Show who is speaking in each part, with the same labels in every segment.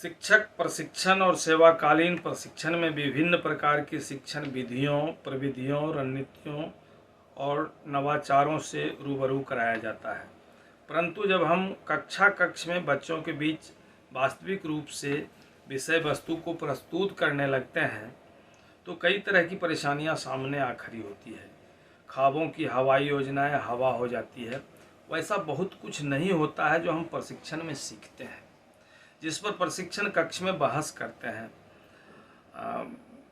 Speaker 1: शिक्षक प्रशिक्षण और सेवाकालीन प्रशिक्षण में विभिन्न प्रकार की शिक्षण विधियों, प्रविधियों, रणनीतियों और नवाचारों से रूबरू कराया जाता है। परंतु जब हम कक्ष में बच्चों के बीच वास्तविक रूप से विषय वस्तु को प्रस्तुत करने लगते हैं तो कई तरह की परेशानियां सामने आ खड़ी होती है। ख्वाबों की हवाई योजनाएं हवा हो जाती है। वैसा बहुत कुछ नहीं होता है जो हम प्रशिक्षण में सीखते हैं, जिस पर प्रशिक्षण कक्ष में बहस करते हैं।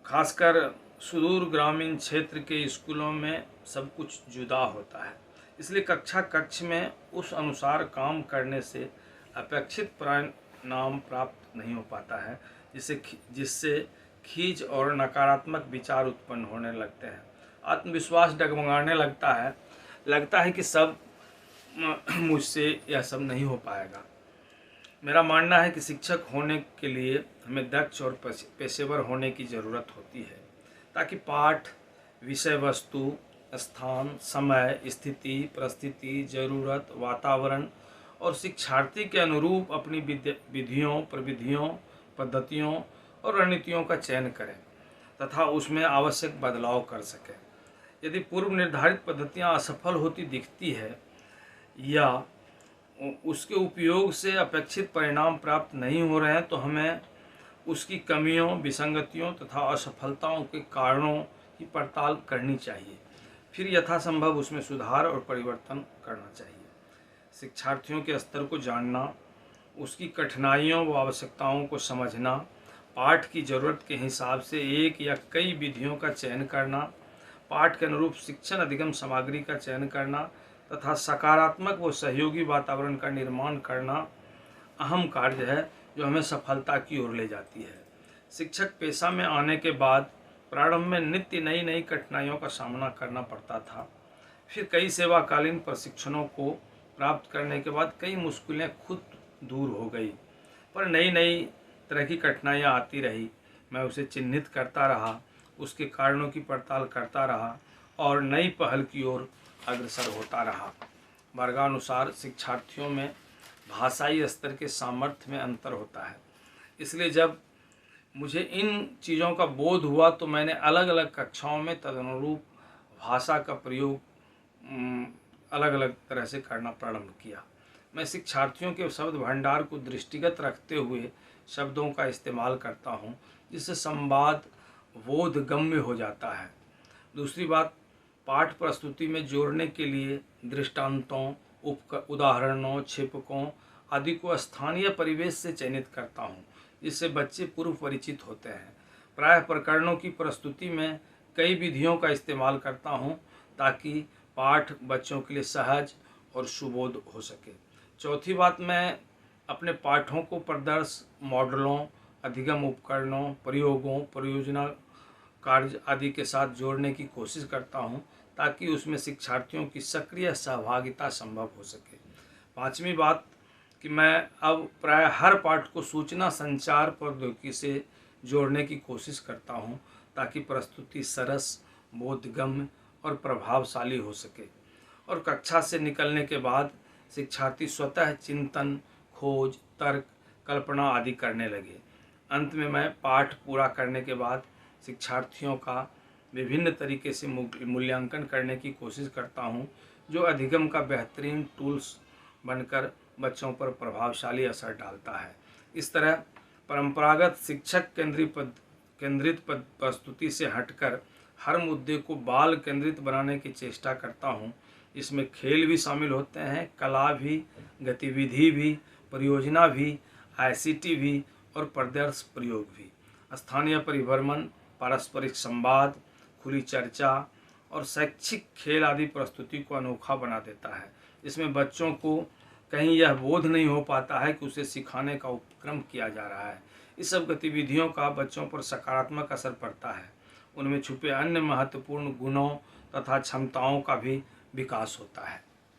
Speaker 1: खासकर सुदूर ग्रामीण क्षेत्र के स्कूलों में सब कुछ जुदा होता है, इसलिए कक्ष में उस अनुसार काम करने से अपेक्षित परिणाम प्राप्त नहीं हो पाता है, जिससे खींच और नकारात्मक विचार उत्पन्न होने लगते हैं। आत्मविश्वास डगमगाने लगता है कि सब मुझसे यह सब नहीं हो पाएगा। मेरा मानना है कि शिक्षक होने के लिए हमें दक्ष और पेशेवर होने की ज़रूरत होती है, ताकि पाठ, विषय वस्तु, स्थान, समय, स्थिति, परिस्थिति, ज़रूरत, वातावरण और शिक्षार्थी के अनुरूप अपनी विधियों, प्रविधियों, पद्धतियों और रणनीतियों का चयन करें तथा उसमें आवश्यक बदलाव कर सकें। यदि पूर्व निर्धारित पद्धतियां असफल होती दिखती है या उसके उपयोग से अपेक्षित परिणाम प्राप्त नहीं हो रहे हैं तो हमें उसकी कमियों, विसंगतियों तथा असफलताओं के कारणों की पड़ताल करनी चाहिए। फिर यथासंभव उसमें सुधार और परिवर्तन करना चाहिए। शिक्षार्थियों के स्तर को जानना, उसकी कठिनाइयों व आवश्यकताओं को समझना, पाठ की ज़रूरत के हिसाब से एक या कई विधियों का चयन करना, पाठ के अनुरूप शिक्षण अधिगम सामग्री का चयन करना तथा सकारात्मक व सहयोगी वातावरण का निर्माण करना अहम कार्य है जो हमें सफलता की ओर ले जाती है। शिक्षक पेशा में आने के बाद प्रारंभ में नित्य नई कठिनाइयों का सामना करना पड़ता था। फिर कई सेवाकालीन प्रशिक्षणों को प्राप्त करने के बाद कई मुश्किलें खुद दूर हो गई, पर नई तरह की कठिनाइयाँ आती रही। मैं उसे चिन्हित करता रहा, उसके कारणों की पड़ताल करता रहा और नई पहल की ओर अग्रसर होता रहा। वर्गानुसार शिक्षार्थियों में भाषाई स्तर के सामर्थ्य में अंतर होता है, इसलिए जब मुझे इन चीज़ों का बोध हुआ तो मैंने अलग अलग कक्षाओं में तदनुरूप भाषा का प्रयोग अलग अलग तरह से करना प्रारंभ किया। मैं शिक्षार्थियों के शब्द भंडार को दृष्टिगत रखते हुए शब्दों का इस्तेमाल करता हूँ, जिससे संवाद बोधगम्य हो जाता है। दूसरी बात, पाठ प्रस्तुति में जोड़ने के लिए दृष्टांतों, उदाहरणों, छिपकों आदि को स्थानीय परिवेश से चयनित करता हूँ, जिससे बच्चे पूर्व परिचित होते हैं। प्रायः प्रकरणों की प्रस्तुति में कई विधियों का इस्तेमाल करता हूँ ताकि पाठ बच्चों के लिए सहज और सुबोध हो सके। चौथी बात, मैं अपने पाठों को प्रदर्श, मॉडलों, अधिगम उपकरणों, प्रयोगों, परियोजना कार्य आदि के साथ जोड़ने की कोशिश करता हूँ ताकि उसमें शिक्षार्थियों की सक्रिय सहभागिता संभव हो सके। पांचवी बात कि मैं अब प्राय हर पाठ को सूचना संचार प्रौद्योगिकी से जोड़ने की कोशिश करता हूँ ताकि प्रस्तुति सरस, बोधगम्य और प्रभावशाली हो सके और कक्षा से निकलने के बाद शिक्षार्थी स्वतः चिंतन, खोज, तर्क, कल्पना आदि करने लगे। अंत में मैं पाठ पूरा करने के बाद शिक्षार्थियों का विभिन्न तरीके से मूल्यांकन करने की कोशिश करता हूं, जो अधिगम का बेहतरीन टूल्स बनकर बच्चों पर प्रभावशाली असर डालता है। इस तरह परंपरागत शिक्षक केंद्रित प्रस्तुति से हटकर हर मुद्दे को बाल केंद्रित बनाने की चेष्टा करता हूं। इसमें खेल भी शामिल होते हैं, कला भी, गतिविधि भी, परियोजना भी, ICT भी और प्रदर्श प्रयोग भी। स्थानीय परिभ्रमण, पारस्परिक संवाद, खुली चर्चा और शैक्षिक खेल आदि प्रस्तुति को अनोखा बना देता है। इसमें बच्चों को कहीं यह बोध नहीं हो पाता है कि उसे सिखाने का उपक्रम किया जा रहा है। इस सब गतिविधियों का बच्चों पर सकारात्मक असर पड़ता है। उनमें छुपे अन्य महत्वपूर्ण गुणों तथा क्षमताओं का भी विकास होता है।